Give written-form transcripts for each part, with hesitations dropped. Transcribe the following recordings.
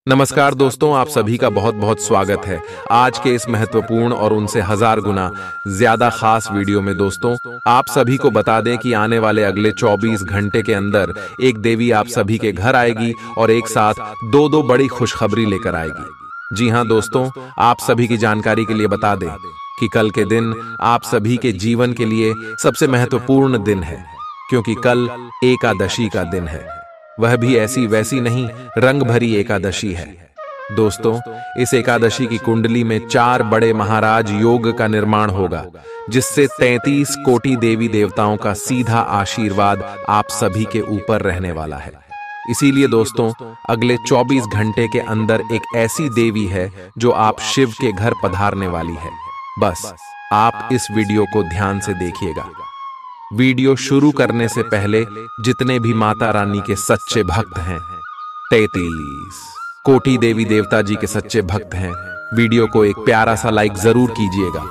नमस्कार दोस्तों, आप सभी का बहुत बहुत स्वागत है आज के इस महत्वपूर्ण और उनसे हजार गुना ज्यादा खास वीडियो में। दोस्तों, आप सभी को बता दें कि आने वाले अगले 24 घंटे के अंदर एक देवी आप सभी के घर आएगी और एक साथ दो बड़ी खुशखबरी लेकर आएगी। जी हां दोस्तों, आप सभी की जानकारी के लिए बता दें कि कल के दिन आप सभी के जीवन के लिए सबसे महत्वपूर्ण दिन है, क्योंकि कल एकादशी का दिन है। वह भी ऐसी वैसी नहीं, रंग भरी एकादशी है। दोस्तों, इस एकादशी की कुंडली में 4 बड़े महाराज योग का निर्माण होगा, जिससे 33 कोटि देवी देवताओं का सीधा आशीर्वाद आप सभी के ऊपर रहने वाला है। इसीलिए दोस्तों, अगले 24 घंटे के अंदर एक ऐसी देवी है जो आप शिव के घर पधारने वाली है। बस आप इस वीडियो को ध्यान से देखिएगा। वीडियो शुरू करने से पहले जितने भी माता रानी के सच्चे भक्त हैं, 33 कोटि देवी देवता जी के सच्चे भक्त हैं, वीडियो को एक प्यारा सा लाइक जरूर कीजिएगा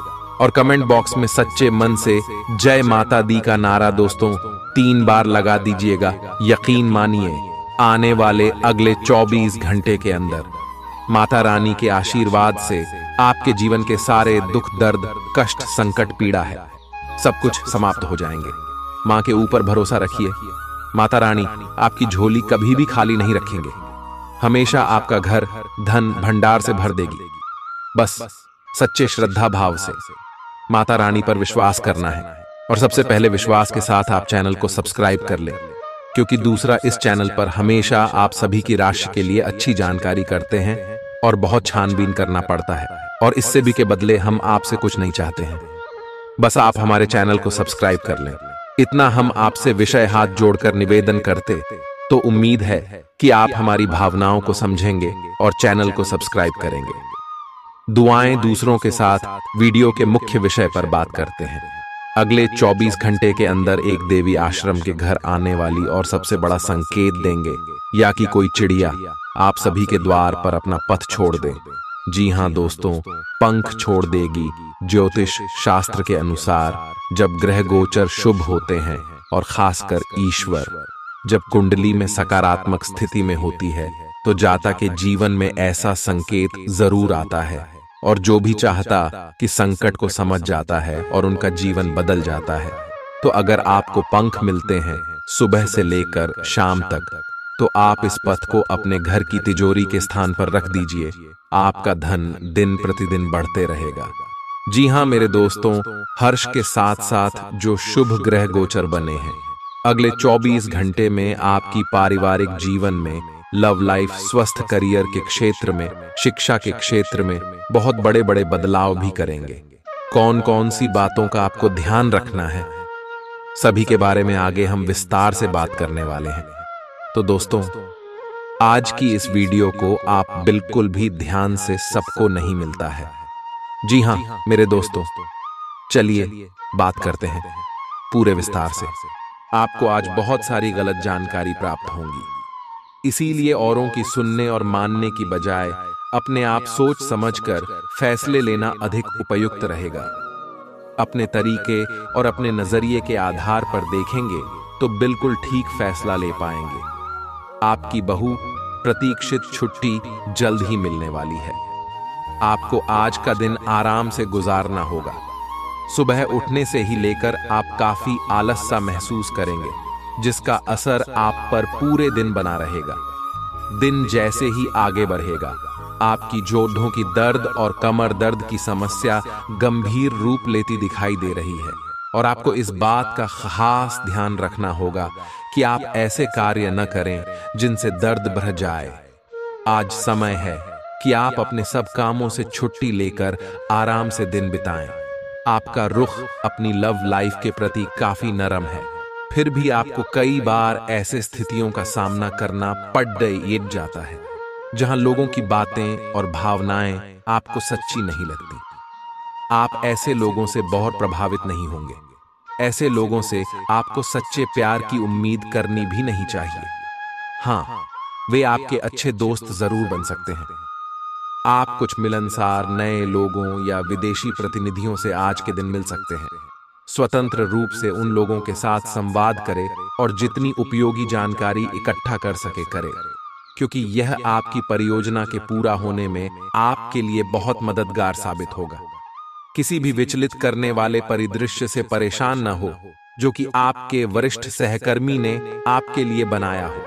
और कमेंट बॉक्स में सच्चे मन से जय माता दी का नारा दोस्तों 3 बार लगा दीजिएगा। यकीन मानिए, आने वाले अगले 24 घंटे के अंदर माता रानी के आशीर्वाद से आपके जीवन के सारे दुख, दर्द, कष्ट, संकट, पीड़ा है, सब कुछ समाप्त हो जाएंगे। मां के ऊपर भरोसा रखिए, माता रानी आपकी झोली कभी भी खाली नहीं रखेंगे, हमेशा आपका घर धन भंडार से भर देगी। बस सच्चे श्रद्धा भाव से माता रानी पर विश्वास करना है और सबसे पहले विश्वास के साथ आप चैनल को सब्सक्राइब कर लें, क्योंकि दूसरा, इस चैनल पर हमेशा आप सभी की राशि के लिए अच्छी जानकारी करते हैं और बहुत छानबीन करना पड़ता है, और इससे भी के बदले हम आपसे कुछ नहीं चाहते हैं। बस आप हमारे चैनल को सब्सक्राइब कर लें, इतना हम आपसे विषय हाथ जोड़कर निवेदन करते तो उम्मीद है कि आप हमारी भावनाओं को समझेंगे और चैनल को सब्सक्राइब करेंगे। दुआएं दूसरों के साथ वीडियो के मुख्य विषय पर बात करते हैं। अगले 24 घंटे के अंदर एक देवी आश्रम के घर आने वाली और सबसे बड़ा संकेत देंगे, या कि कोई चिड़िया आप सभी के द्वार पर अपना पथ छोड़ दे। जी हां दोस्तों, पंख छोड़ देगी। ज्योतिष शास्त्र के अनुसार जब ग्रह गोचर शुभ होते हैं और खासकर ईश्वर जब कुंडली में सकारात्मक स्थिति में होती है, तो जाता के जीवन में ऐसा संकेत जरूर आता है, और जो भी चाहता कि संकट को समझ जाता है और उनका जीवन बदल जाता है। तो अगर आपको पंख मिलते हैं सुबह से लेकर शाम तक, तो आप इस पथ को अपने घर की तिजोरी के स्थान पर रख दीजिए। आपका धन दिन प्रतिदिन बढ़ते रहेगा। जी हां मेरे दोस्तों, हर्ष के साथ साथ जो शुभ ग्रह गोचर बने हैं, अगले 24 घंटे में आपकी पारिवारिक जीवन में, लव लाइफ, स्वस्थ करियर के क्षेत्र में, शिक्षा के क्षेत्र में बहुत बड़े बड़े बदलाव भी करेंगे। कौन कौन सी बातों का आपको ध्यान रखना है, सभी के बारे में आगे हम विस्तार से बात करने वाले हैं। तो दोस्तों, आज की इस वीडियो को आप बिल्कुल भी ध्यान से सबको नहीं मिलता है। जी हां मेरे दोस्तों, चलिए बात करते हैं पूरे विस्तार से। आपको आज बहुत सारी गलत जानकारी प्राप्त होंगी, इसीलिए औरों की सुनने और मानने की बजाय अपने आप सोच समझकर फैसले लेना अधिक उपयुक्त रहेगा। अपने तरीके और अपने नजरिए के आधार पर देखेंगे तो बिल्कुल ठीक फैसला ले पाएंगे। आपकी बहु प्रतीक्षित छुट्टी जल्द ही मिलने वाली है। आपको आज का दिन आराम से गुजारना होगा। सुबह उठने से ही लेकर आप काफी आलस सा महसूस करेंगे, जिसका असर आप पर पूरे दिन बना रहेगा। दिन जैसे ही आगे बढ़ेगा, आपकी जोड़ों की दर्द और कमर दर्द की समस्या गंभीर रूप लेती दिखाई दे रही है, और आपको इस बात का खास ध्यान रखना होगा कि आप ऐसे कार्य न करें जिनसे दर्द बढ़ जाए। आज समय है कि आप अपने सब कामों से छुट्टी लेकर आराम से दिन बिताएं। आपका रुख अपनी लव लाइफ के प्रति काफी नरम है, फिर भी आपको कई बार ऐसे स्थितियों का सामना करना पड़ जाता है जहां लोगों की बातें और भावनाएं आपको सच्ची नहीं लगती। आप ऐसे लोगों से बहुत प्रभावित नहीं होंगे। ऐसे लोगों से आपको सच्चे प्यार की उम्मीद करनी भी नहीं चाहिए। हां, वे आपके अच्छे दोस्त जरूर बन सकते हैं। आप कुछ मिलनसार नए लोगों या विदेशी प्रतिनिधियों से आज के दिन मिल सकते हैं। स्वतंत्र रूप से उन लोगों के साथ संवाद करें और जितनी उपयोगी जानकारी इकट्ठा कर सके करें। क्योंकि यह आपकी परियोजना के पूरा होने में आपके लिए बहुत मददगार साबित होगा। किसी भी विचलित करने वाले परिदृश्य से परेशान न हो जो कि आपके वरिष्ठ सहकर्मी ने आपके लिए बनाया हो।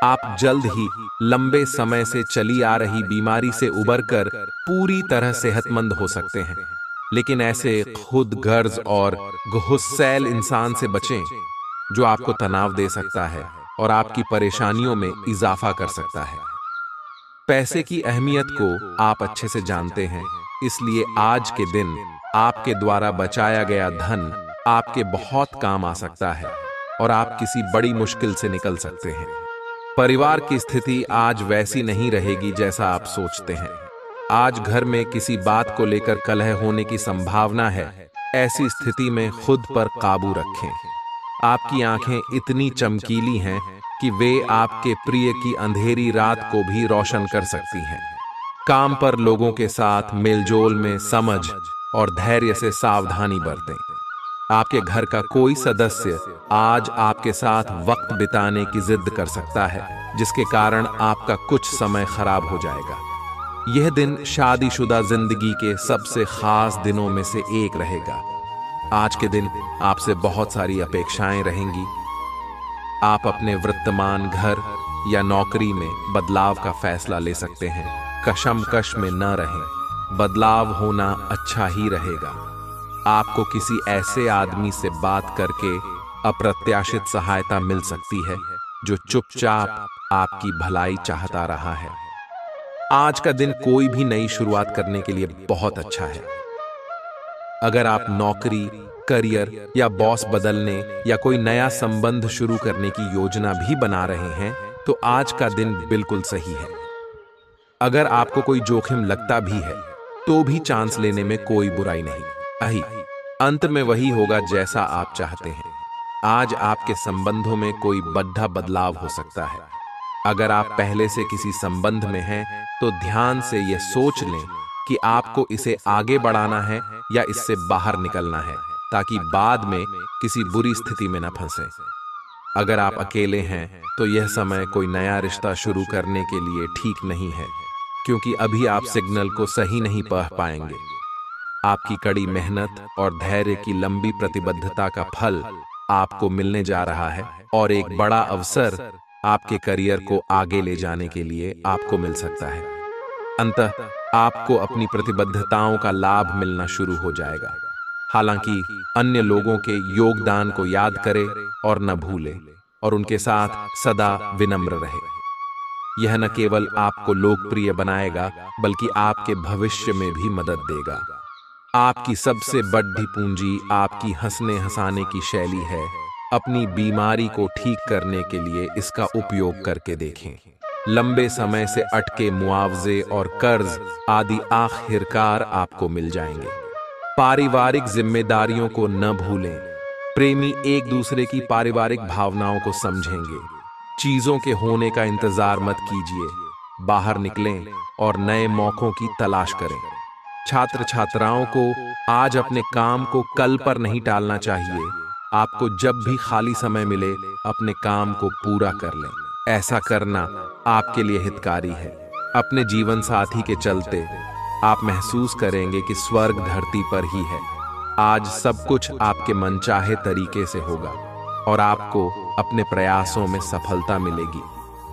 आप जल्द ही लंबे समय से चली आ रही बीमारी से उबरकर पूरी तरह सेहतमंद हो सकते हैं। लेकिन ऐसे खुद गर्ज और गुस्सैल इंसान से बचें जो आपको तनाव दे सकता है और आपकी परेशानियों में इजाफा कर सकता है। पैसे की अहमियत को आप अच्छे से जानते हैं, इसलिए आज के दिन आपके द्वारा बचाया गया धन आपके बहुत काम आ सकता है और आप किसी बड़ी मुश्किल से निकल सकते हैं। परिवार की स्थिति आज वैसी नहीं रहेगी जैसा आप सोचते हैं। आज घर में किसी बात को लेकर कलह होने की संभावना है। ऐसी स्थिति में खुद पर काबू रखें। आपकी आंखें इतनी चमकीली हैं कि वे आपके प्रिय की अंधेरी रात को भी रोशन कर सकती हैं। काम पर लोगों के साथ मेलजोल में समझ और धैर्य से सावधानी बरतें। आपके घर का कोई सदस्य आज आपके साथ वक्त बिताने की जिद कर सकता है, जिसके कारण आपका कुछ समय खराब हो जाएगा। यह दिन शादीशुदा जिंदगी के सबसे खास दिनों में से एक रहेगा। आज के दिन आपसे बहुत सारी अपेक्षाएं रहेंगी। आप अपने वर्तमान घर या नौकरी में बदलाव का फैसला ले सकते हैं। कशमकश में न रहें, बदलाव होना अच्छा ही रहेगा। आपको किसी ऐसे आदमी से बात करके अप्रत्याशित सहायता मिल सकती है जो चुपचाप आपकी भलाई चाहता रहा है। आज का दिन कोई भी नई शुरुआत करने के लिए बहुत अच्छा है। अगर आप नौकरी, करियर या बॉस बदलने या कोई नया संबंध शुरू करने की योजना भी बना रहे हैं तो आज का दिन बिल्कुल सही है। अगर आपको कोई जोखिम लगता भी है तो भी चांस लेने में कोई बुराई नहीं। अंत में वही होगा जैसा आप चाहते हैं। आज आपके संबंधों में कोई बड़ा बदलाव हो सकता है। अगर आप पहले से किसी संबंध में हैं तो ध्यान से यह सोच लें कि आपको इसे आगे बढ़ाना है या इससे बाहर निकलना है, ताकि बाद में किसी बुरी स्थिति में न फंसे। अगर आप अकेले हैं तो यह समय कोई नया रिश्ता शुरू करने के लिए ठीक नहीं है, क्योंकि अभी आप सिग्नल को सही नहीं पढ़ पाएंगे। आपकी कड़ी मेहनत और धैर्य की लंबी प्रतिबद्धता का फल आपको मिलने जा रहा है और एक बड़ा अवसर आपके करियर को आगे ले जाने के लिए आपको मिल सकता है। अंततः आपको अपनी प्रतिबद्धताओं का लाभ मिलना शुरू हो जाएगा। हालांकि अन्य लोगों के योगदान को याद करें और न भूलें और उनके साथ सदा विनम्र रहे। यह न केवल आपको लोकप्रिय बनाएगा बल्कि आपके भविष्य में भी मदद देगा। आपकी सबसे बड़ी पूंजी आपकी हंसने हंसाने की शैली है। अपनी बीमारी को ठीक करने के लिए इसका उपयोग करके देखें। लंबे समय से अटके मुआवजे और कर्ज आदि आखिरकार आपको मिल जाएंगे। पारिवारिक जिम्मेदारियों को न भूलें। प्रेमी एक दूसरे की पारिवारिक भावनाओं को समझेंगे। चीजों के होने का इंतजार मत कीजिए, बाहर निकलें और नए मौकों की तलाश करें। छात्र छात्राओं को आज अपने काम को कल पर नहीं टालना चाहिए। आपको जब भी खाली समय मिले अपने काम को पूरा कर लें। ऐसा करना आपके लिए हितकारी है। अपने जीवन साथी के चलते आप महसूस करेंगे कि स्वर्ग धरती पर ही है। आज सब कुछ आपके मनचाहे तरीके से होगा और आपको अपने प्रयासों में सफलता मिलेगी।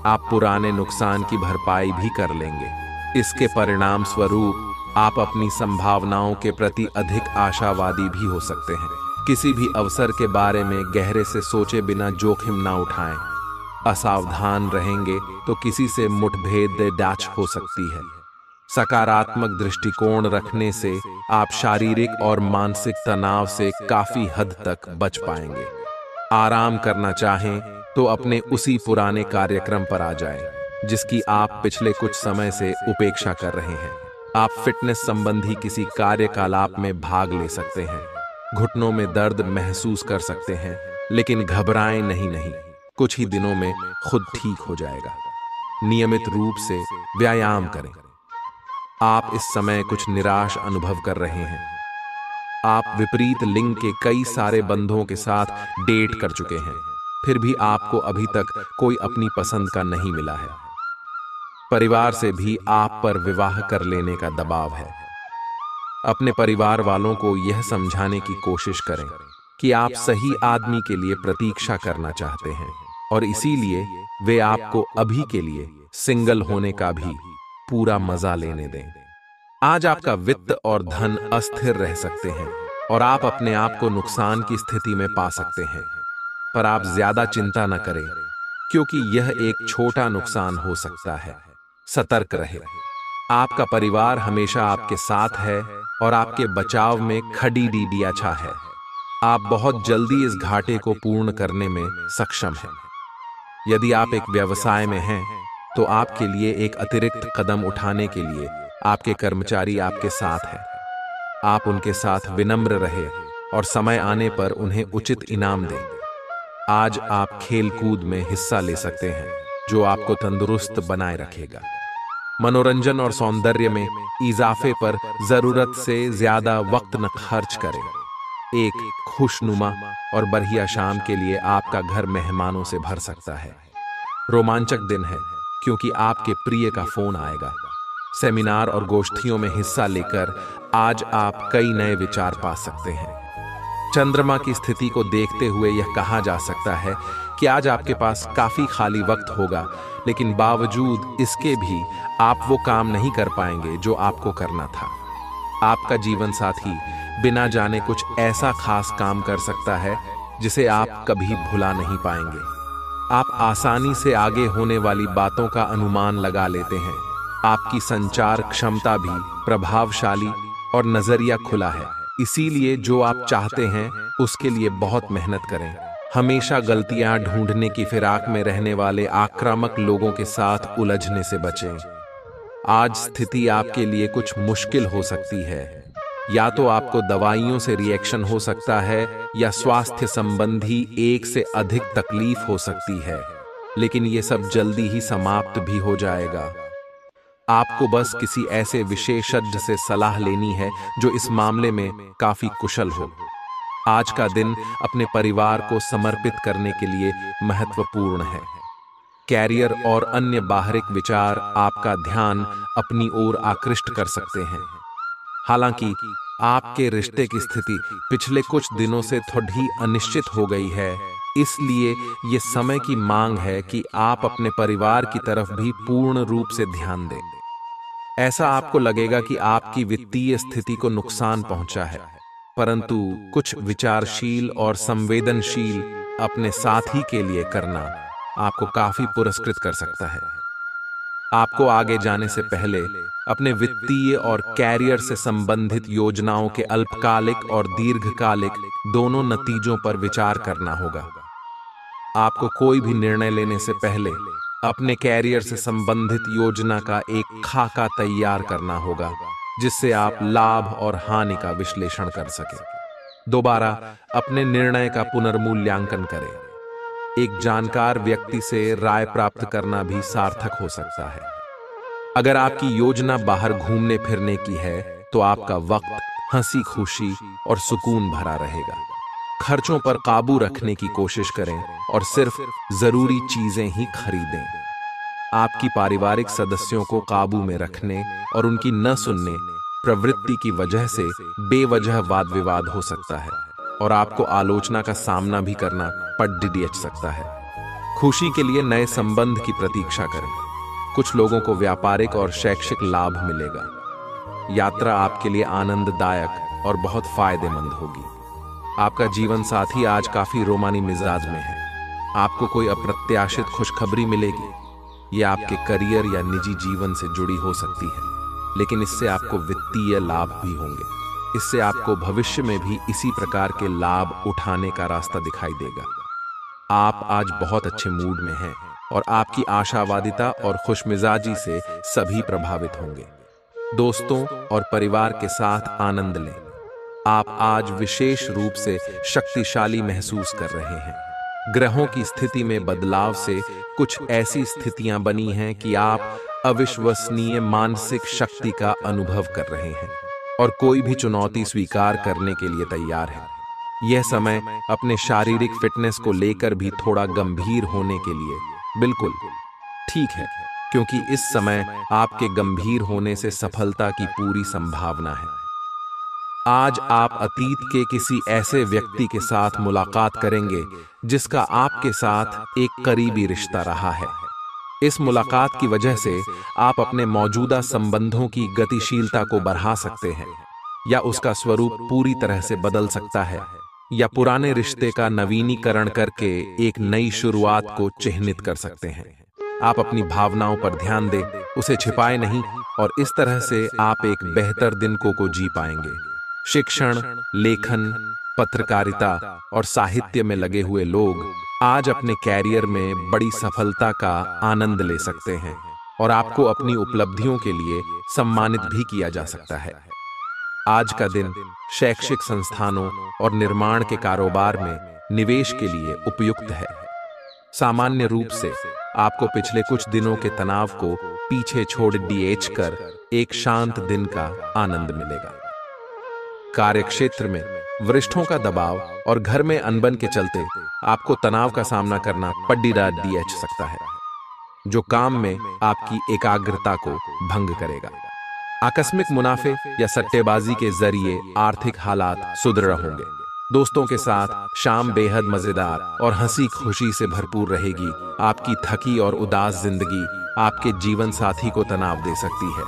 आप पुराने नुकसान की भरपाई भी कर लेंगे। इसके परिणाम स्वरूप आप अपनी संभावनाओं के प्रति अधिक आशावादी भी हो सकते हैं। किसी भी अवसर के बारे में गहरे से सोचे बिना जोखिम ना उठाएं। असावधान रहेंगे तो किसी से मुठभेड़ डाच हो सकती है। सकारात्मक दृष्टिकोण रखने से आप शारीरिक और मानसिक तनाव से काफी हद तक बच पाएंगे। आराम करना चाहें तो अपने उसी पुराने कार्यक्रम पर आ जाएं, जिसकी आप पिछले कुछ समय से उपेक्षा कर रहे हैं। आप फिटनेस संबंधी किसी कार्यकलाप में भाग ले सकते हैं। घुटनों में दर्द महसूस कर सकते हैं, लेकिन घबराएं नहीं, कुछ ही दिनों में खुद ठीक हो जाएगा। नियमित रूप से व्यायाम करें। आप इस समय कुछ निराश अनुभव कर रहे हैं। आप विपरीत लिंग के कई सारे बंधुओं के साथ डेट कर चुके हैं, फिर भी आपको अभी तक कोई अपनी पसंद का नहीं मिला है। परिवार से भी आप पर विवाह कर लेने का दबाव है। अपने परिवार वालों को यह समझाने की कोशिश करें कि आप सही आदमी के लिए प्रतीक्षा करना चाहते हैं और इसीलिए वे आपको अभी के लिए सिंगल होने का भी पूरा मजा लेने दें। आज आपका वित्त और धन अस्थिर रह सकते हैं और आप अपने आप को नुकसान की स्थिति में पा सकते हैं, पर आप ज्यादा चिंता न करें क्योंकि यह एक छोटा नुकसान हो सकता है। सतर्क रहे। आपका परिवार हमेशा आपके साथ है और आपके बचाव में खड़ी डीडिया छा है। आप बहुत जल्दी इस घाटे को पूर्ण करने में सक्षम हैं। यदि आप एक व्यवसाय में हैं तो आपके लिए एक अतिरिक्त कदम उठाने के लिए आपके कर्मचारी आपके साथ हैं। आप उनके साथ विनम्र रहे और समय आने पर उन्हें उचित इनाम दें। आज आप खेलकूद में हिस्सा ले सकते हैं जो आपको तंदुरुस्त बनाए रखेगा। मनोरंजन और सौंदर्य में इजाफे पर जरूरत से ज्यादा वक्त न खर्च करें। एक खुशनुमा और बढ़िया शाम के लिए आपका घर मेहमानों से भर सकता है। रोमांचक दिन है क्योंकि आपके प्रिय का फोन आएगा। सेमिनार और गोष्ठियों में हिस्सा लेकर आज आप कई नए विचार पा सकते हैं। चंद्रमा की स्थिति को देखते हुए यह कहा जा सकता है कि आज आपके पास काफी खाली वक्त होगा, लेकिन बावजूद इसके भी आप वो काम नहीं कर पाएंगे जो आपको करना था। आपका जीवन साथी बिना जाने कुछ ऐसा खास काम कर सकता है जिसे आप कभी भुला नहीं पाएंगे। आप आसानी से आगे होने वाली बातों का अनुमान लगा लेते हैं। आपकी संचार क्षमता भी प्रभावशाली और नजरिया खुला है, इसीलिए जो आप चाहते हैं उसके लिए बहुत मेहनत करें। हमेशा गलतियां ढूंढने की फिराक में रहने वाले आक्रामक लोगों के साथ उलझने से बचें। आज स्थिति आपके लिए कुछ मुश्किल हो सकती है। या तो आपको दवाइयों से रिएक्शन हो सकता है या स्वास्थ्य संबंधी एक से अधिक तकलीफ हो सकती है, लेकिन ये सब जल्दी ही समाप्त भी हो जाएगा। आपको बस किसी ऐसे विशेषज्ञ से सलाह लेनी है जो इस मामले में काफी कुशल हो। आज का दिन अपने परिवार को समर्पित करने के लिए महत्वपूर्ण है। कैरियर और अन्य बाहरिक विचार आपका ध्यान अपनी ओर आकृष्ट कर सकते हैं। हालांकि आपके रिश्ते की स्थिति पिछले कुछ दिनों से थोड़ी अनिश्चित हो गई है, इसलिए ये समय की मांग है कि आप अपने परिवार की तरफ भी पूर्ण रूप से ध्यान दें। ऐसा आपको लगेगा कि आपकी वित्तीय स्थिति को नुकसान पहुंचा है, परंतु कुछ विचारशील और संवेदनशील अपने साथी के लिए करना आपको काफी पुरस्कृत कर सकता है। आपको आगे जाने से पहले अपने वित्तीय और कैरियर से संबंधित योजनाओं के अल्पकालिक और दीर्घकालिक दोनों नतीजों पर विचार करना होगा। आपको कोई भी निर्णय लेने से पहले अपने कैरियर से संबंधित योजना का एक खाका तैयार करना होगा, जिससे आप लाभ और हानि का विश्लेषण कर सकें। दोबारा अपने निर्णय का पुनर्मूल्यांकन करें। एक जानकार व्यक्ति से राय प्राप्त करना भी सार्थक हो सकता है। अगर आपकी योजना बाहर घूमने फिरने की है तो आपका वक्त हंसी खुशी और सुकून भरा रहेगा। खर्चों पर काबू रखने की कोशिश करें और सिर्फ जरूरी चीजें ही खरीदें। आपकी पारिवारिक सदस्यों को काबू में रखने और उनकी न सुनने प्रवृत्ति की वजह से बेवजह वाद विवाद हो सकता है और आपको आलोचना का सामना भी करना पड़ सकता है। खुशी के लिए नए संबंध की प्रतीक्षा करें। कुछ लोगों को व्यापारिक और शैक्षिक लाभ मिलेगा। यात्रा आपके लिए आनंददायक और बहुत फायदेमंद होगी। आपका जीवन साथी आज काफी रोमानी मिजाज में है। आपको कोई अप्रत्याशित खुशखबरी मिलेगी। ये आपके करियर या निजी जीवन से जुड़ी हो सकती है, लेकिन इससे आपको वित्तीय लाभ भी होंगे। इससे आपको भविष्य में भी इसी प्रकार के लाभ उठाने का रास्ता दिखाई देगा। आप आज बहुत अच्छे मूड में हैं और आपकी आशावादिता और खुशमिजाजी से सभी प्रभावित होंगे। दोस्तों और परिवार के साथ आनंद लें। आप आज विशेष रूप से शक्तिशाली महसूस कर रहे हैं। ग्रहों की स्थिति में बदलाव से कुछ ऐसी स्थितियां बनी हैं कि आप अविश्वसनीय मानसिक शक्ति का अनुभव कर रहे हैं और कोई भी चुनौती स्वीकार करने के लिए तैयार है। यह समय अपने शारीरिक फिटनेस को लेकर भी थोड़ा गंभीर होने के लिए बिल्कुल ठीक है। क्योंकि इस समय आपके गंभीर होने से सफलता की पूरी संभावना है। आज आप अतीत के किसी ऐसे व्यक्ति के साथ मुलाकात करेंगे जिसका आपके साथ एक करीबी रिश्ता रहा है। इस मुलाकात की वजह से आप अपने मौजूदा संबंधों की गतिशीलता को बढ़ा सकते हैं, या उसका स्वरूप पूरी तरह से बदल सकता है, या पुराने रिश्ते का नवीनीकरण करके एक नई शुरुआत को चिह्नित कर सकते हैं। आप अपनी भावनाओं पर ध्यान दें, उसे छिपाए नहीं, और इस तरह से आप एक बेहतर दिन को जी पाएंगे। शिक्षण, लेखन, पत्रकारिता और साहित्य में लगे हुए लोग आज अपने कैरियर में बड़ी सफलता का आनंद ले सकते हैं, और आपको अपनी उपलब्धियों के लिए सम्मानित भी किया जा सकता है। आज का दिन शैक्षिक संस्थानों और निर्माण के कारोबार में निवेश के लिए उपयुक्त है। सामान्य रूप से आपको पिछले कुछ दिनों के तनाव को पीछे छोड़ कर एक शांत दिन का आनंद मिलेगा। कार्यक्षेत्र में वरिष्ठों का दबाव और घर में अनबन के चलते आपको तनाव का सामना करना पड़ सकता है, जो काम में आपकी एकाग्रता को भंग करेगा। आकस्मिक मुनाफे या सट्टेबाजी के जरिए आर्थिक हालात सुदृढ़ होंगे। दोस्तों के साथ शाम बेहद मजेदार और हंसी खुशी से भरपूर रहेगी। आपकी थकी और उदास जिंदगी आपके जीवन साथी को तनाव दे सकती है।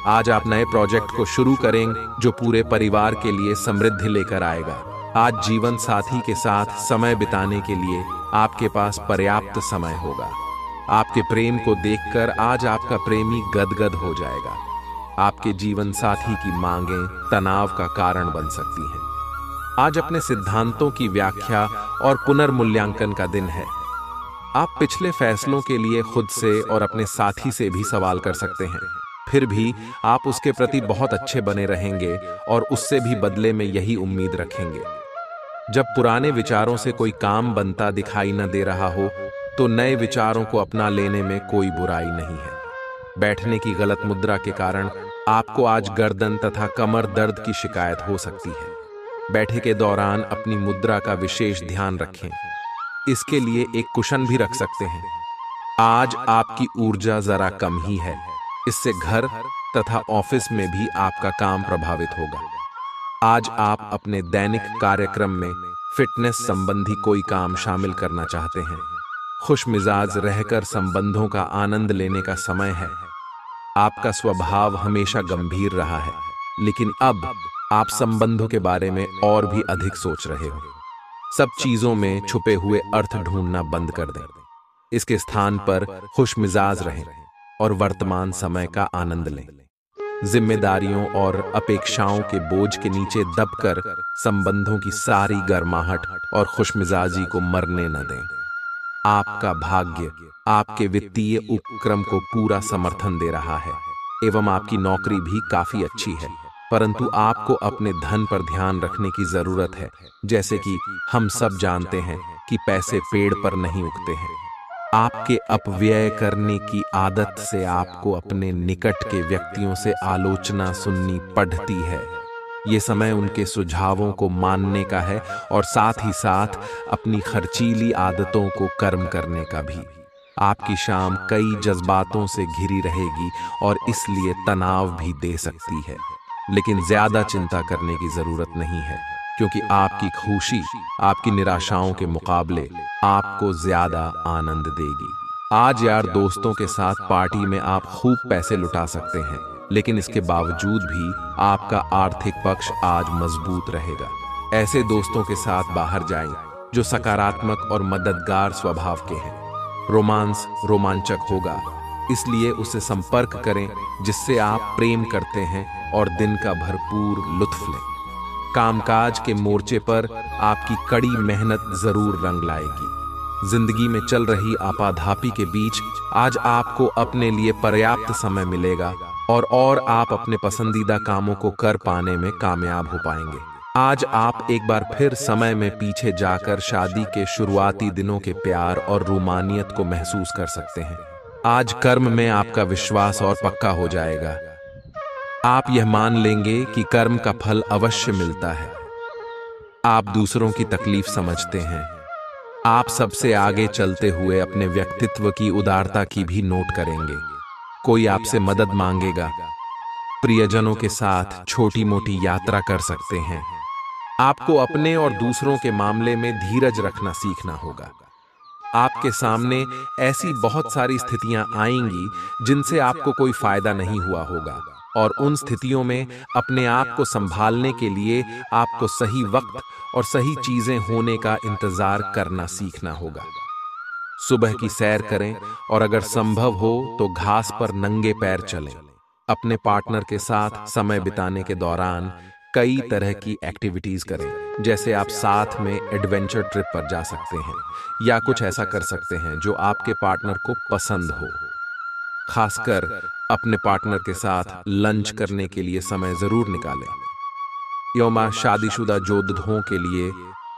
आज आप नए प्रोजेक्ट को शुरू करेंगे जो पूरे परिवार के लिए समृद्धि लेकर आएगा। आज जीवन साथी के साथ समय बिताने के लिए आपके पास पर्याप्त समय होगा। आपके प्रेम को देखकर आज आपका प्रेमी गदगद हो जाएगा। आपके जीवन साथी की मांगें तनाव का कारण बन सकती हैं। आज अपने सिद्धांतों की व्याख्या और पुनर्मूल्यांकन का दिन है। आप पिछले फैसलों के लिए खुद से और अपने साथी से भी सवाल कर सकते हैं, फिर भी आप उसके प्रति बहुत अच्छे बने रहेंगे और उससे भी बदले में यही उम्मीद रखेंगे। जब पुराने विचारों से कोई काम बनता दिखाई न दे रहा हो तो नए विचारों को अपना लेने में कोई बुराई नहीं है। बैठने की गलत मुद्रा के कारण आपको आज गर्दन तथा कमर दर्द की शिकायत हो सकती है। बैठे के दौरान अपनी मुद्रा का विशेष ध्यान रखें। इसके लिए एक कुशन भी रख सकते हैं। आज आपकी ऊर्जा जरा कम ही है, इससे घर तथा ऑफिस में भी आपका काम प्रभावित होगा। आज आप अपने दैनिक कार्यक्रम में फिटनेस संबंधी कोई काम शामिल करना चाहते हैं। खुश मिजाज रहकर संबंधों का आनंद लेने का समय है। आपका स्वभाव हमेशा गंभीर रहा है, लेकिन अब आप संबंधों के बारे में और भी अधिक सोच रहे हो। सब चीजों में छुपे हुए अर्थ ढूंढना बंद कर दें। इसके स्थान पर खुश मिजाज रहें और वर्तमान समय का आनंद लें। जिम्मेदारियों और अपेक्षाओं के बोझ के नीचे दबकर संबंधों की सारी गर्माहट और खुशमिजाजी को मरने न दें। आपका भाग्य आपके वित्तीय उपक्रम को पूरा समर्थन दे रहा है एवं आपकी नौकरी भी काफी अच्छी है, परंतु आपको अपने धन पर ध्यान रखने की जरूरत है। जैसे कि हम सब जानते हैं कि पैसे पेड़ पर नहीं उगते हैं। आपके अपव्यय करने की आदत से आपको अपने निकट के व्यक्तियों से आलोचना सुननी पड़ती है। ये समय उनके सुझावों को मानने का है और साथ ही साथ अपनी खर्चीली आदतों को कर्म करने का भी। आपकी शाम कई जज्बातों से घिरी रहेगी और इसलिए तनाव भी दे सकती है, लेकिन ज्यादा चिंता करने की जरूरत नहीं है, क्योंकि आपकी खुशी आपकी निराशाओं के मुकाबले आपको ज्यादा आनंद देगी। आज यार दोस्तों के साथ पार्टी में आप खूब पैसे लुटा सकते हैं, लेकिन इसके बावजूद भी आपका आर्थिक पक्ष आज मजबूत रहेगा। ऐसे दोस्तों के साथ बाहर जाएं जो सकारात्मक और मददगार स्वभाव के हैं। रोमांस रोमांचक होगा, इसलिए उससे संपर्क करें जिससे आप प्रेम करते हैं और दिन का भरपूर लुत्फ लें। कामकाज के मोर्चे पर आपकी कड़ी मेहनत जरूर रंग लाएगी। जिंदगी में चल रही आपाधापी के बीच आज आपको अपने लिए पर्याप्त समय मिलेगा और आप अपने पसंदीदा कामों को कर पाने में कामयाब हो पाएंगे। आज आप एक बार फिर समय में पीछे जाकर शादी के शुरुआती दिनों के प्यार और रूमानियत को महसूस कर सकते हैं। आज कर्म में आपका विश्वास और पक्का हो जाएगा। आप यह मान लेंगे कि कर्म का फल अवश्य मिलता है। आप दूसरों की तकलीफ समझते हैं। आप सबसे आगे चलते हुए अपने व्यक्तित्व की उदारता की भी नोट करेंगे। कोई आपसे मदद मांगेगा। प्रियजनों के साथ छोटी मोटी यात्रा कर सकते हैं। आपको अपने और दूसरों के मामले में धीरज रखना सीखना होगा। आपके सामने ऐसी बहुत सारी स्थितियां आएंगी जिनसे आपको कोई फायदा नहीं हुआ होगा, और उन स्थितियों में अपने आप को संभालने के लिए आपको सही वक्त और सही चीजें होने का इंतजार करना सीखना होगा। सुबह की सैर करें और अगर संभव हो तो घास पर नंगे पैर चलें। अपने पार्टनर के साथ समय बिताने के दौरान कई तरह की एक्टिविटीज करें, जैसे आप साथ में एडवेंचर ट्रिप पर जा सकते हैं या कुछ ऐसा कर सकते हैं जो आपके पार्टनर को पसंद हो। खासकर अपने पार्टनर के साथ लंच करने के लिए समय जरूर निकालें। योमा शादीशुदा जोड़ों के लिए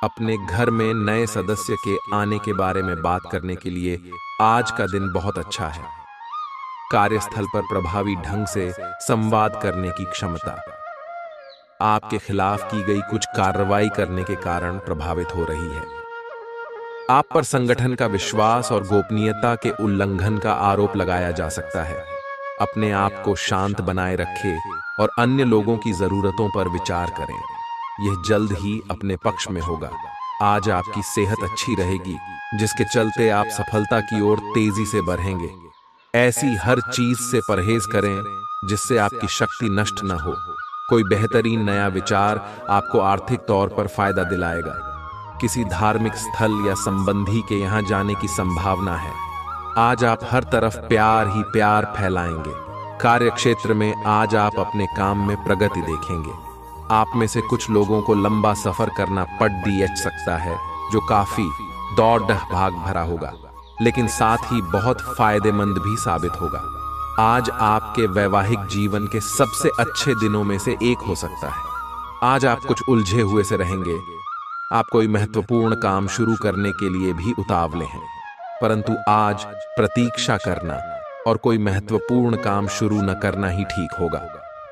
अपने घर में नए सदस्य के आने के बारे में बात करने के लिए आज का दिन बहुत अच्छा है। कार्यस्थल पर प्रभावी ढंग से संवाद करने की क्षमता आपके खिलाफ की गई कुछ कार्रवाई करने के कारण प्रभावित हो रही है। आप पर संगठन का विश्वास और गोपनीयता के उल्लंघन का आरोप लगाया जा सकता है। अपने आप को शांत बनाए रखें और अन्य लोगों की जरूरतों पर विचार करें। यह जल्द ही अपने पक्ष में होगा। आज आपकी सेहत अच्छी रहेगी, जिसके चलते आप सफलता की ओर तेजी से बढ़ेंगे। ऐसी हर चीज से परहेज करें जिससे आपकी शक्ति नष्ट न हो। कोई बेहतरीन नया विचार आपको आर्थिक तौर पर फायदा दिलाएगा। किसी धार्मिक स्थल या संबंधी के यहां जाने की संभावना है। आज आप हर तरफ प्यार ही प्यार फैलाएंगे। कार्यक्षेत्र में आज आप अपने काम में प्रगति देखेंगे। आप में से कुछ लोगों को लंबा सफर करना पड़ सकता है, जो काफी दौड़ भाग भरा होगा, लेकिन साथ ही बहुत फायदेमंद भी साबित होगा। आज आपके वैवाहिक जीवन के सबसे अच्छे दिनों में से एक हो सकता है। आज आप कुछ उलझे हुए से रहेंगे। आप कोई महत्वपूर्ण काम शुरू करने के लिए भी उतावले हैं, परंतु आज प्रतीक्षा करना और कोई महत्वपूर्ण काम शुरू न करना ही ठीक होगा।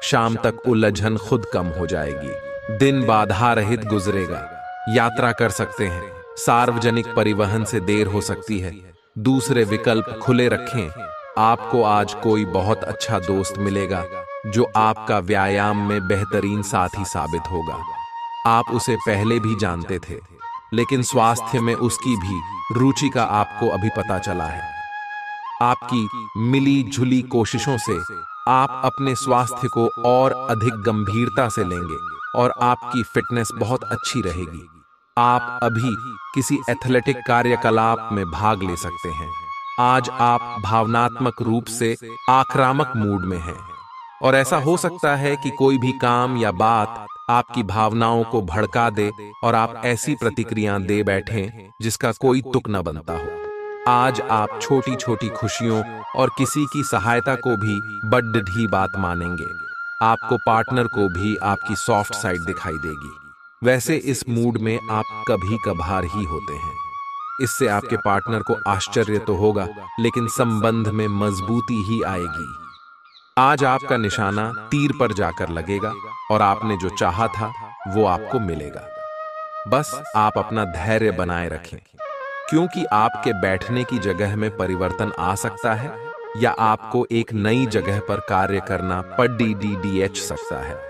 शाम तक उलझन खुद कम हो जाएगी। दिन बाधा रहित गुजरेगा। यात्रा कर सकते हैं। सार्वजनिक परिवहन से देर हो सकती है। दूसरे विकल्प खुले रखें। आपको आज कोई बहुत अच्छा दोस्त मिलेगा जो आपका व्यायाम में बेहतरीन साथी साबित होगा। आप उसे पहले भी जानते थे, लेकिन स्वास्थ्य में उसकी भी रुचि का आपको अभी पता चला है। आपकी मिली जुली कोशिशों से आप अपने स्वास्थ्य को और अधिक गंभीरता से लेंगे और आपकी फिटनेस बहुत अच्छी रहेगी। आप अभी किसी एथलेटिक कार्यकलाप में भाग ले सकते हैं। आज आप भावनात्मक रूप से आक्रामक मूड में हैं, और ऐसा हो सकता है कि कोई भी काम या बात आपकी भावनाओं को भड़का दे और आप ऐसी प्रतिक्रिया दे बैठें जिसका कोई तुक न बनता हो। आज आप छोटी छोटी खुशियों और किसी की सहायता को भी बड़ी बात मानेंगे। आपको पार्टनर को भी आपकी सॉफ्ट साइड दिखाई देगी। वैसे इस मूड में आप कभी कभार ही होते हैं। इससे आपके पार्टनर को आश्चर्य तो होगा, लेकिन संबंध में मजबूती ही आएगी। आज आपका निशाना तीर पर जाकर लगेगा और आपने जो चाहा था वो आपको मिलेगा। बस आप अपना धैर्य बनाए रखें, क्योंकि आपके बैठने की जगह में परिवर्तन आ सकता है या आपको एक नई जगह पर कार्य करना पड़ सकता है।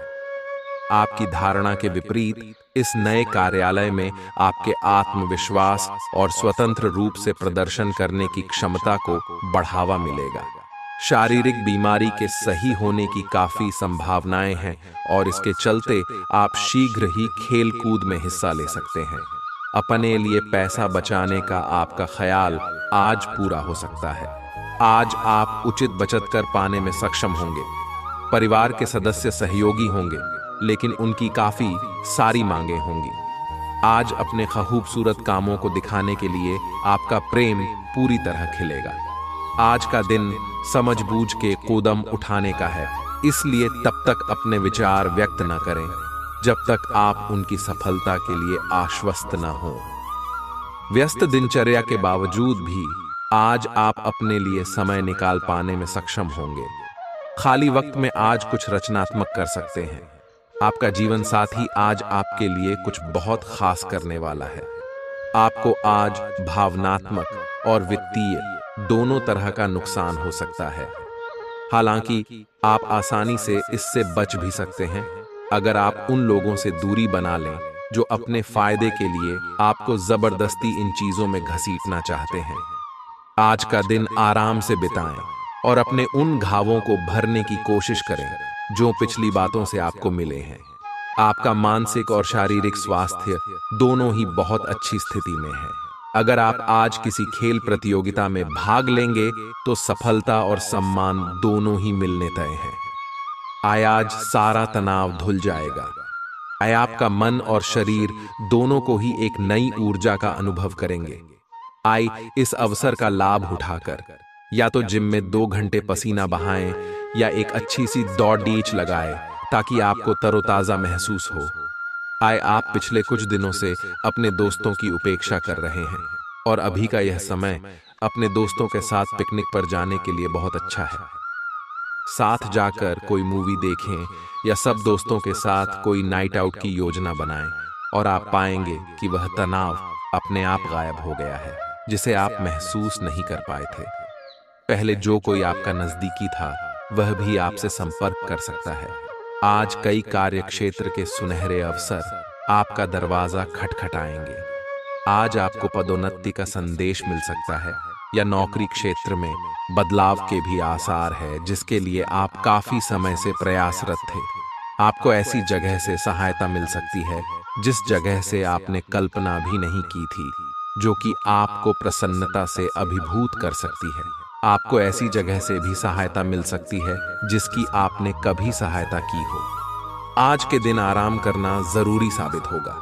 आपकी धारणा के विपरीत इस नए कार्यालय में आपके आत्मविश्वास और स्वतंत्र रूप से प्रदर्शन करने की क्षमता को बढ़ावा मिलेगा। शारीरिक बीमारी के सही होने की काफी संभावनाएं हैं और इसके चलते आप शीघ्र ही खेल कूद में हिस्सा ले सकते हैं। अपने लिए पैसा बचाने का आपका ख्याल आज पूरा हो सकता है। आज आप उचित बचत कर पाने में सक्षम होंगे। परिवार के सदस्य सहयोगी होंगे, लेकिन उनकी काफी सारी मांगें होंगी। आज अपने खूबसूरत कामों को दिखाने के लिए आपका प्रेम पूरी तरह खिलेगा। आज का दिन समझबूझ के कदम उठाने का है, इसलिए तब तक अपने विचार व्यक्त न करें जब तक आप उनकी सफलता के लिए आश्वस्त न हो। व्यस्त दिनचर्या के बावजूद भी आज आप अपने लिए समय निकाल पाने में सक्षम होंगे। खाली वक्त में आज कुछ रचनात्मक कर सकते हैं। आपका जीवन साथी आज आपके लिए कुछ बहुत खास करने वाला है। आपको आज भावनात्मक और वित्तीय दोनों तरह का नुकसान हो सकता है। हालांकि आप आसानी से इससे बच भी सकते हैं अगर आप उन लोगों से दूरी बना लें जो अपने फायदे के लिए आपको जबरदस्ती इन चीजों में घसीटना चाहते हैं। आज का दिन आराम से बिताएं और अपने उन घावों को भरने की कोशिश करें जो पिछली बातों से आपको मिले हैं। आपका मानसिक और शारीरिक स्वास्थ्य दोनों ही बहुत अच्छी स्थिति में है। अगर आप आज किसी खेल प्रतियोगिता में भाग लेंगे तो सफलता और सम्मान दोनों ही मिलने तय है। आज सारा तनाव धुल जाएगा। आपका मन और शरीर दोनों को ही एक नई ऊर्जा का अनुभव करेंगे। इस अवसर का लाभ उठाकर या तो जिम में 2 घंटे पसीना बहाएं या एक अच्छी सी दौड़ लगाएं ताकि आपको तरोताजा महसूस हो। आप पिछले कुछ दिनों से अपने दोस्तों की उपेक्षा कर रहे हैं और अभी का यह समय अपने दोस्तों के साथ पिकनिक पर जाने के लिए बहुत अच्छा है। साथ जाकर कोई मूवी देखें या सब दोस्तों के साथ कोई नाइट आउट की योजना बनाएं और आप पाएंगे कि वह तनाव अपने आप गायब हो गया है जिसे आप महसूस नहीं कर पाए थे। पहले जो कोई आपका नजदीकी था वह भी आपसे संपर्क कर सकता है। आज कई कार्यक्षेत्र के सुनहरे अवसर आपका दरवाजा खटखटाएंगे। आज आपको पदोन्नति का संदेश मिल सकता है या नौकरी क्षेत्र में बदलाव के भी आसार है जिसके लिए आप काफी समय से प्रयासरत थे। आपको ऐसी जगह से सहायता मिल सकती है जिस जगह से आपने कल्पना भी नहीं की थी, जो कि आपको प्रसन्नता से अभिभूत कर सकती है। आपको ऐसी जगह से भी सहायता मिल सकती है जिसकी आपने कभी सहायता की हो। आज के दिन आराम करना जरूरी साबित होगा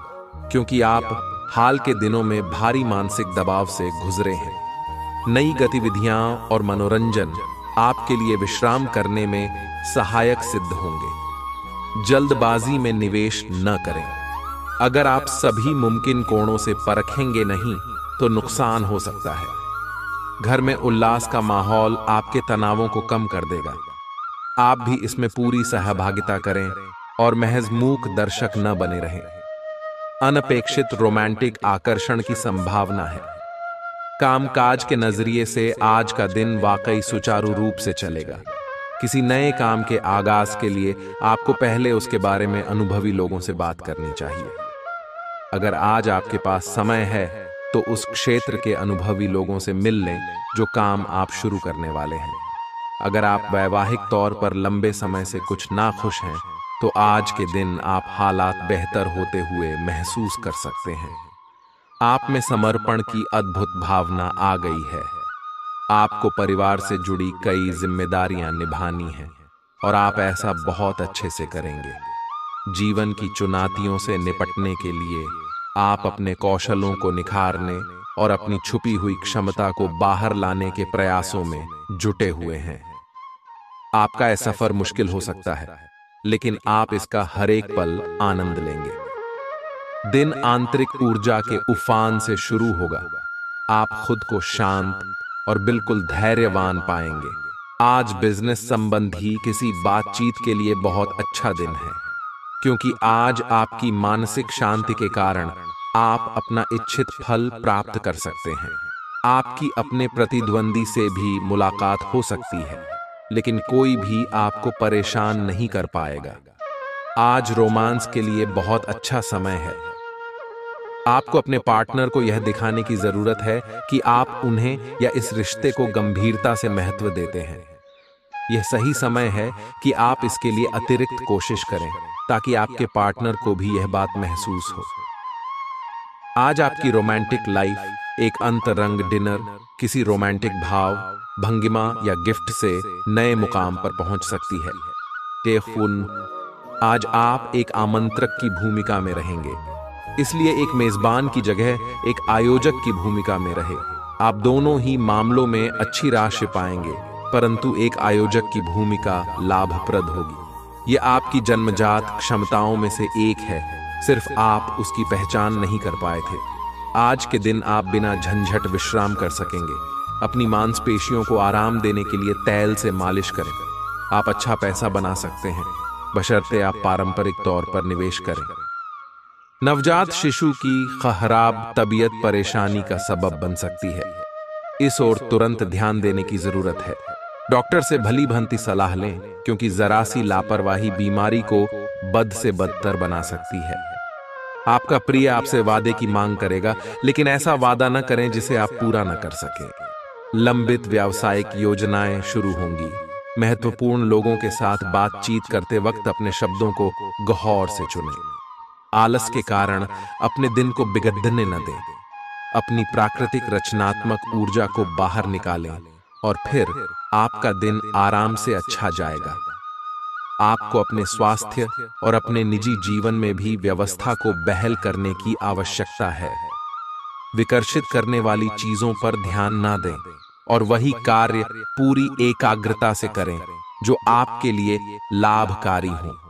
क्योंकि आप हाल के दिनों में भारी मानसिक दबाव से गुजरे हैं। नई गतिविधियां और मनोरंजन आपके लिए विश्राम करने में सहायक सिद्ध होंगे। जल्दबाजी में निवेश न करें। अगर आप सभी मुमकिन कोणों से परखेंगे नहीं तो नुकसान हो सकता है। घर में उल्लास का माहौल आपके तनावों को कम कर देगा। आप भी इसमें पूरी सहभागिता करें और महज मूक दर्शक न बने रहें। अनपेक्षित रोमांटिक आकर्षण की संभावना है। कामकाज के नजरिए से आज का दिन वाकई सुचारू रूप से चलेगा। किसी नए काम के आगाज के लिए आपको पहले उसके बारे में अनुभवी लोगों से बात करनी चाहिए। अगर आज आपके पास समय है तो उस क्षेत्र के अनुभवी लोगों से मिल लें जो काम आप शुरू करने वाले हैं। अगर आप वैवाहिक तौर पर लंबे समय से कुछ नाखुश हैं तो आज के दिन आप हालात बेहतर होते हुए महसूस कर सकते हैं। आप में समर्पण की अद्भुत भावना आ गई है। आपको परिवार से जुड़ी कई जिम्मेदारियां निभानी हैं और आप ऐसा बहुत अच्छे से करेंगे। जीवन की चुनौतियों से निपटने के लिए आप अपने कौशलों को निखारने और अपनी छुपी हुई क्षमता को बाहर लाने के प्रयासों में जुटे हुए हैं। आपका यह सफर मुश्किल हो सकता है, लेकिन आप इसका हर एक पल आनंद लेंगे। दिन आंतरिक ऊर्जा के उफान से शुरू होगा। आप खुद को शांत और बिल्कुल धैर्यवान पाएंगे। आज बिजनेस संबंधी किसी बातचीत के लिए बहुत अच्छा दिन है क्योंकि आज आपकी मानसिक शांति के कारण आप अपना इच्छित फल प्राप्त कर सकते हैं। आपकी अपने प्रतिद्वंदी से भी मुलाकात हो सकती है, लेकिन कोई भी आपको परेशान नहीं कर पाएगा। आज रोमांस के लिए बहुत अच्छा समय है। आपको अपने पार्टनर को यह दिखाने की जरूरत है कि आप उन्हें या इस रिश्ते को गंभीरता से महत्व देते हैं। यह सही समय है कि आप इसके लिए अतिरिक्त कोशिश करें ताकि आपके पार्टनर को भी यह बात महसूस हो। आज आपकी रोमांटिक लाइफ एक अंतरंग डिनर, किसी रोमांटिक भाव, भंगिमा या गिफ्ट से नए मुकाम पर पहुंच सकती है। आज आप एक आमंत्रक की भूमिका में रहेंगे, इसलिए एक मेजबान की जगह एक आयोजक की भूमिका में रहे। आप दोनों ही मामलों में अच्छी राशि पाएंगे, परंतु एक आयोजक की भूमिका लाभप्रद होगी। यह आपकी जन्मजात क्षमताओं में से एक है, सिर्फ आप उसकी पहचान नहीं कर पाए थे। आज के दिन आप बिना झंझट विश्राम कर सकेंगे। अपनी मांसपेशियों को आराम देने के लिए तेल से मालिश करें। आप अच्छा पैसा बना सकते हैं, बशर्ते आप पारंपरिक तौर पर निवेश करें। नवजात शिशु की खराब तबीयत परेशानी का सबब बन सकती है। इस ओर तुरंत ध्यान देने की जरूरत है। डॉक्टर से भली भांति सलाह लें, क्योंकि जरा सी लापरवाही बीमारी को बद से बदतर बना सकती है। आपका प्रिय आपसे वादे की मांग करेगा, लेकिन ऐसा वादा न करें जिसे आप पूरा न कर सकें। लंबित व्यावसायिक योजनाएं शुरू होंगी। महत्वपूर्ण लोगों के साथ बातचीत करते वक्त अपने शब्दों को गौर से चुनें। आलस के कारण अपने दिन को बिगड़ने न दें। अपनी प्राकृतिक रचनात्मक ऊर्जा को बाहर निकालें और फिर आपका दिन आराम से अच्छा जाएगा। आपको अपने स्वास्थ्य और अपने निजी जीवन में भी व्यवस्था को बहाल करने की आवश्यकता है। विकर्षित करने वाली चीजों पर ध्यान ना दें और वही कार्य पूरी एकाग्रता से करें जो आपके लिए लाभकारी हो।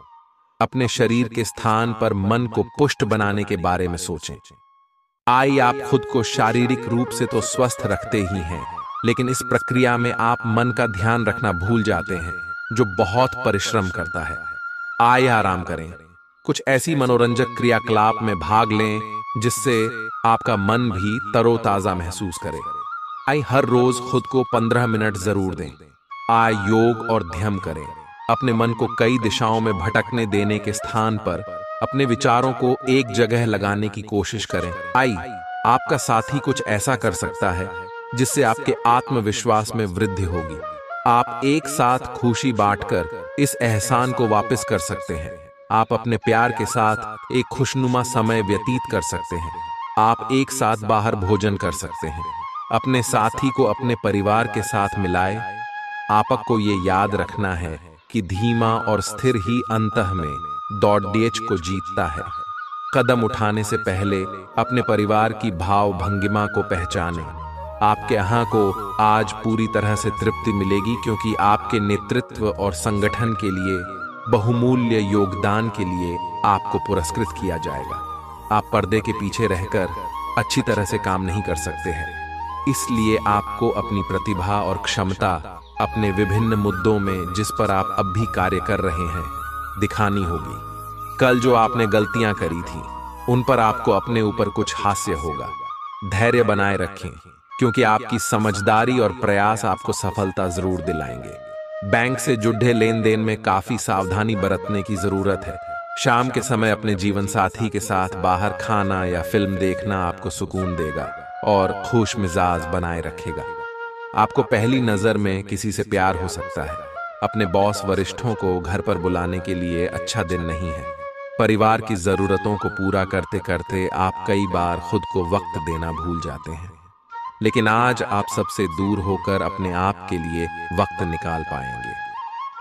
अपने शरीर के स्थान पर मन को पुष्ट बनाने के बारे में सोचें। आप खुद को शारीरिक रूप से तो स्वस्थ रखते ही हैं, लेकिन इस प्रक्रिया में आप मन का ध्यान रखना भूल जाते हैं, जो बहुत परिश्रम करता है। आराम करें। कुछ ऐसी मनोरंजक क्रियाकलाप में भाग लें जिससे आपका मन भी तरोताजा महसूस करे। हर रोज खुद को 15 मिनट जरूर दें। योग और ध्यान करें। अपने मन को कई दिशाओं में भटकने देने के स्थान पर अपने विचारों को एक जगह लगाने की कोशिश करें। आपका साथी कुछ ऐसा कर सकता है जिससे आपके आत्मविश्वास में वृद्धि होगी। आप एक साथ खुशी बांटकर इस एहसान को वापस कर सकते हैं। आप अपने प्यार के साथ एक खुशनुमा समय व्यतीत कर सकते हैं। आप एक साथ बाहर भोजन कर सकते हैं। अपने साथी को अपने परिवार के साथ मिलाएं। आपको ये याद रखना है कि धीमा और स्थिर ही अंतः में दौड़ेच को जीतता है। कदम उठाने से पहले अपने परिवार की भाव भंगिमा को पहचानें। आपके यहाँ को आज पूरी तरह से तृप्ति मिलेगी, क्योंकि आपके नेतृत्व और संगठन के लिए बहुमूल्य योगदान के लिए आपको पुरस्कृत किया जाएगा। आप पर्दे के पीछे रहकर अच्छी तरह से काम नहीं कर सकते हैं, इसलिए आपको अपनी प्रतिभा और क्षमता अपने विभिन्न मुद्दों में जिस पर आप अब भी कार्य कर रहे हैं दिखानी होगी। कल जो आपने गलतियां करी थी उन पर आपको अपने ऊपर कुछ हास्य होगा। धैर्य बनाए रखें, क्योंकि आपकी समझदारी और प्रयास आपको सफलता जरूर दिलाएंगे। बैंक से जुड़े लेन देन में काफी सावधानी बरतने की जरूरत है। शाम के समय अपने जीवन साथी के साथ बाहर खाना या फिल्म देखना आपको सुकून देगा और खुश मिजाज बनाए रखेगा। आपको पहली नजर में किसी से प्यार हो सकता है। अपने बॉस वरिष्ठों को घर पर बुलाने के लिए अच्छा दिन नहीं है। परिवार की जरूरतों को पूरा करते करते आप कई बार खुद को वक्त देना भूल जाते हैं, लेकिन आज आप सबसे दूर होकर अपने आप के लिए वक्त निकाल पाएंगे।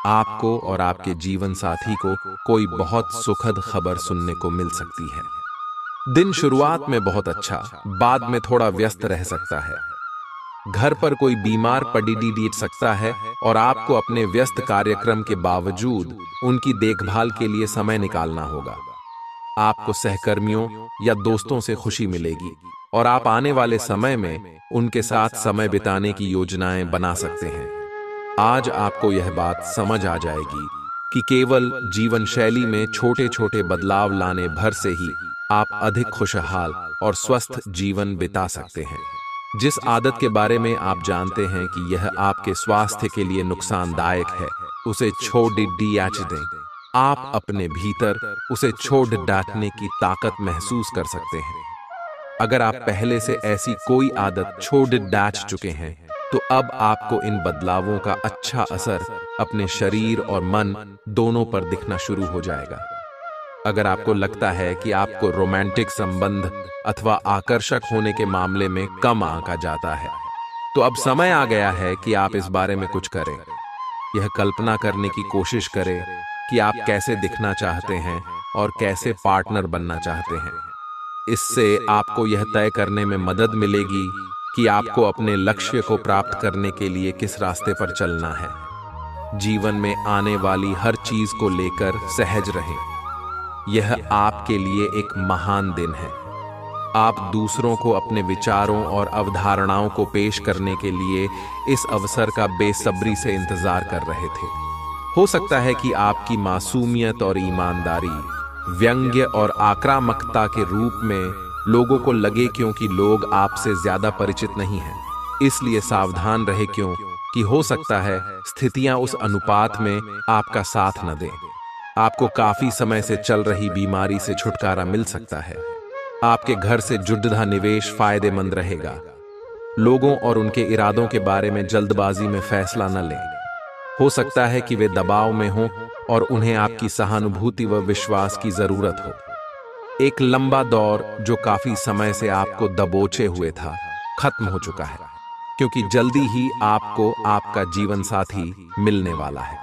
आपको और आपके जीवन साथी को कोई बहुत सुखद खबर सुनने को मिल सकती है। दिन शुरुआत में बहुत अच्छा, बाद में थोड़ा व्यस्त रह सकता है। घर पर कोई बीमार पड़ी सकता है और आपको अपने व्यस्त कार्यक्रम के बावजूद उनकी देखभाल के लिए समय निकालना होगा। आपको सहकर्मियों या दोस्तों से खुशी मिलेगी और आप आने वाले समय में उनके साथ समय बिताने की योजनाएं बना सकते हैं। आज आपको यह बात समझ आ जाएगी कि केवल जीवन शैली में छोटे छोटे बदलाव लाने भर से ही आप अधिक खुशहाल और स्वस्थ जीवन बिता सकते हैं। जिस आदत के बारे में आप जानते हैं कि यह आपके स्वास्थ्य के लिए नुकसानदायक है, उसे छोड़ दें। आप अपने भीतर उसे छोड़ डांटने की ताकत महसूस कर सकते हैं। अगर आप पहले से ऐसी कोई आदत छोड़ डांट चुके हैं, तो अब आपको इन बदलावों का अच्छा असर अपने शरीर और मन दोनों पर दिखना शुरू हो जाएगा। अगर आपको लगता है कि आपको रोमांटिक संबंध अथवा आकर्षक होने के मामले में कम आंका जाता है, तो अब समय आ गया है कि आप इस बारे में कुछ करें। यह कल्पना करने की कोशिश करें कि आप कैसे दिखना चाहते हैं और कैसे पार्टनर बनना चाहते हैं। इससे आपको यह तय करने में मदद मिलेगी कि आपको अपने लक्ष्य को प्राप्त करने के लिए किस रास्ते पर चलना है। जीवन में आने वाली हर चीज को लेकर सहज रहें। यह आपके लिए एक महान दिन है। आप दूसरों को अपने विचारों और अवधारणाओं को पेश करने के लिए इस अवसर का बेसब्री से इंतजार कर रहे थे। हो सकता है कि आपकी मासूमियत और ईमानदारी व्यंग्य और आक्रामकता के रूप में लोगों को लगे, क्योंकि लोग आपसे ज्यादा परिचित नहीं हैं। इसलिए सावधान रहे, क्योंकि हो सकता है स्थितियां उस अनुपात में आपका साथ न दें। आपको काफी समय से चल रही बीमारी से छुटकारा मिल सकता है। आपके घर से जुड़ा निवेश फायदेमंद रहेगा। लोगों और उनके इरादों के बारे में जल्दबाजी में फैसला न लें। हो सकता है कि वे दबाव में हों और उन्हें आपकी सहानुभूति व विश्वास की जरूरत हो। एक लंबा दौर जो काफी समय से आपको दबोचे हुए था, खत्म हो चुका है, क्योंकि जल्दी ही आपको आपका जीवन साथी मिलने वाला है।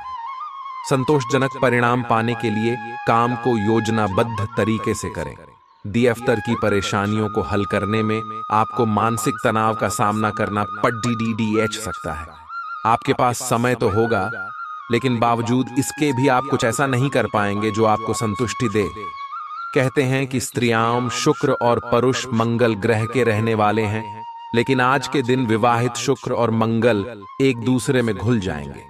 संतोषजनक परिणाम पाने के लिए काम को योजनाबद्ध तरीके से करें। दफ्तर की परेशानियों को हल करने में आपको मानसिक तनाव का सामना करना पड़ सकता है। आपके पास समय तो होगा, लेकिन बावजूद इसके भी आप कुछ ऐसा नहीं कर पाएंगे जो आपको संतुष्टि दे। कहते हैं कि स्त्रियां शुक्र और परुष मंगल ग्रह के रहने वाले हैं, लेकिन आज के दिन विवाहित शुक्र और मंगल एक दूसरे में घुल जाएंगे।